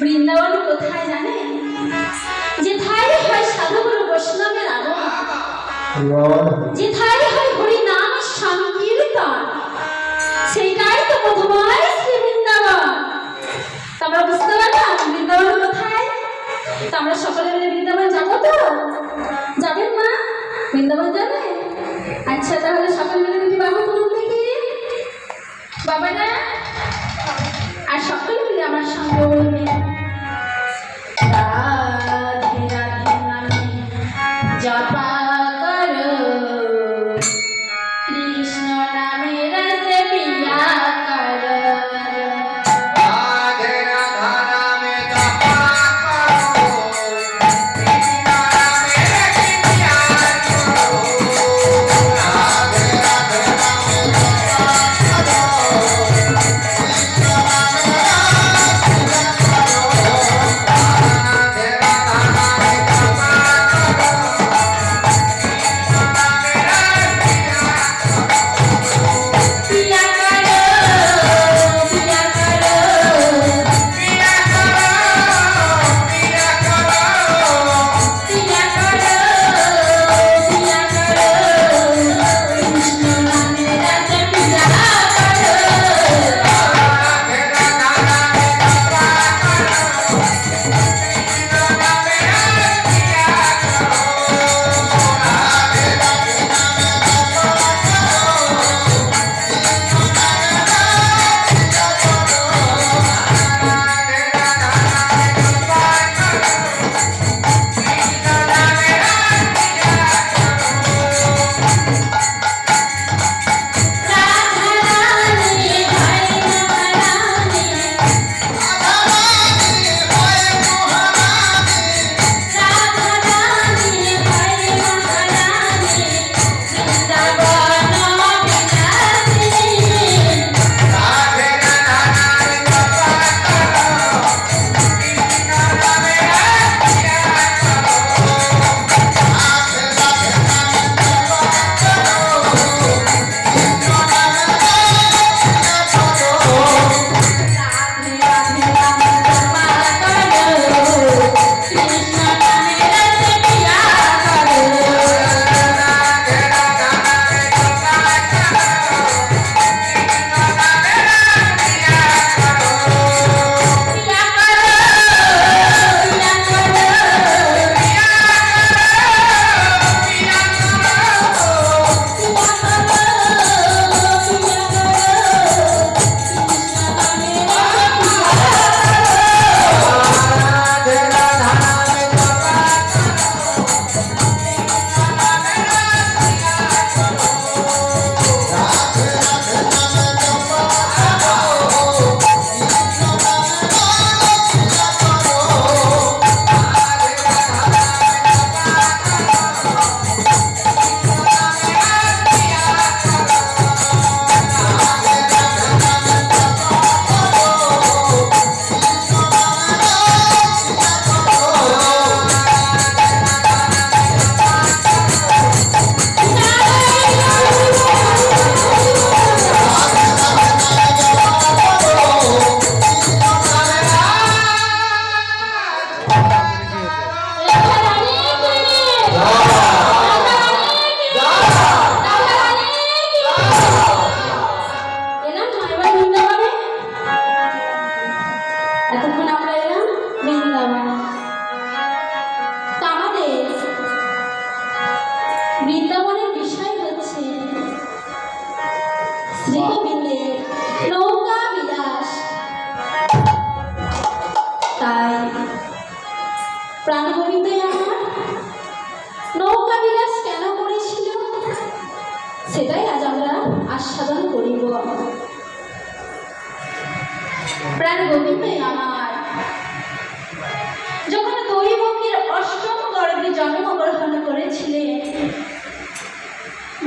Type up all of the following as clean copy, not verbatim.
বৃন্দাবন কোথায় জানে? যেথায় হয় সাধুগুরু বৈষ্ণবের আগমন, যেথায় হয় হরি নাম সংকীর্তন, সেইটাই তো মধুময় শ্রী বৃন্দাবন। তোমরা বুঝতে পারলাম বৃন্দাবন কোথায়? তো আমরা সকলে মিলে বৃন্দাবন যাবো তো? যাবেন মা? বৃন্দাবন যাবে? আচ্ছা, তাহলে সকলে মিলে যদি বাবু তুলুন দেখি বাবারা, আর সকলে মিলে আমার সঙ্গে বলবেন রাধে রাধে নামে জপা করো, কৃষ্ণ নামে রাধে পিয়া করো। রাধে রাধা নামে জপা করো, কৃষ্ণ নামে রাধে পিয়া করো। রাধে রাধে নামে জপা করো, কৃষ্ণ নামে রাধে পিয়া করো। রাধে রাধা নামে জপা করো, কৃষ্ণ নামে রাধে পিয়া করো। পিয়া করো, পিয়া করো, পিয়া করো, পিয়া করো, পিয়া করো, পিয়া করো, কৃষ্ণ নামে রাধে পিয়া করো। রাধে রাধা নামে জপা করো, কৃষ্ণ নামে রাধে পিয়া করো। রাধে রাধে নামে জপা করো, কৃষ্ণ নামে রাধে পিয়া করো। রাধে রাধা নামে জপা করো, কৃষ্ণ নামে রাধে পিয়া করো। রাধা রানী হয় মহারানী, রাধা রানী হয় মহারানী, রাধা রানী হয় মহারানী, বৃন্দাবন বিলাসিনী। রাধে রাধা নামে জপা করো, কৃষ্ণ নামে রাধে পিয়া করো। রাধে রাধে নামে জপা করো, কৃষ্ণ নামে রাধে পিয়া করো। রাধে রাধে নাম জপা করো, কৃষ্ণ নামে রাধে পিয়া করো। রাধে রাধা নামে জপা করো, কৃষ্ণ নামে রাধে পিয়া করো। পিয়া করো, পিয়া করো, পিয়া করো, পিয়া করো। রাধে রাধা নামে জপা করো, কৃষ্ণ নামে রাধে পিয়া করো। রাধে রাধে নামে জপা করো, কৃষ্ণ নামে রাধে পিয়া করো। রাধে রাধা নামে জপা করো, কৃষ্ণ নামে রাধে পিয়া করো। রাধে রাধে নামে জপা করো, কৃষ্ণ নামে রাধে পিয়া এতক্ষণ আমরা এলাম বৃন্দাবনে। তো আমাদের বৃন্দাবনের বিষয় হচ্ছে শ্রীগোবিন্দের নৌকা বিলাস। তাই প্রাণগোবিন্দই আমার নৌকা বিলাস কেন করেছিল সেটাই আজ আমরা আস্বাদন করিব। প্রাণগোবিন্দই আমার যখন দৈবকীর অষ্টম গর্ভে জন্মগ্রহণ করেছিলেন,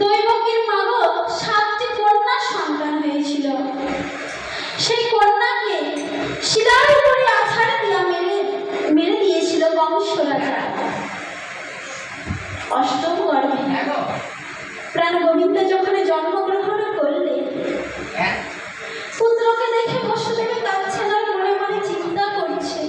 দৈবকীর মাগো 7টি কন্যা সন্তান হয়েছিল। সেই কন্যাকে শিলার উপরে আছাড় দিয়া মেরে দিয়েছিল কংস রাজা। অষ্টম গর্ভে প্রাণগোবিন্দ যখন জন্মগ্রহণ করলেন, পুত্রকে দেখে বসুদেব কাঁদছেন আর মনে মনে চিন্তা করছেন।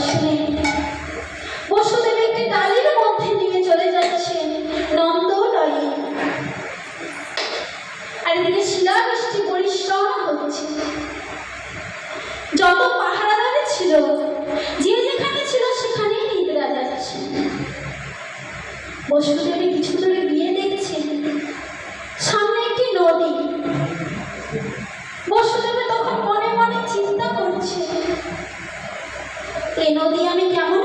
শুনে বসুদেব একটি ডালের মধ্যে নিয়ে চলে যাচ্ছেন নন্দলয়ে। আর এদিকে শিলাবৃষ্টি পরিশ্রম হচ্ছে। যত পাহারাদারে ছিল যে যেখানে ছিল সেখানেই নিদ্রা যাচ্ছে। বসুদেব কিছু দূরে গিয়ে দেখছেন সামনে একটি নদী। বসুদেব তখন মনে মনে চিন্তা করছে, এই নদী আমি কেমন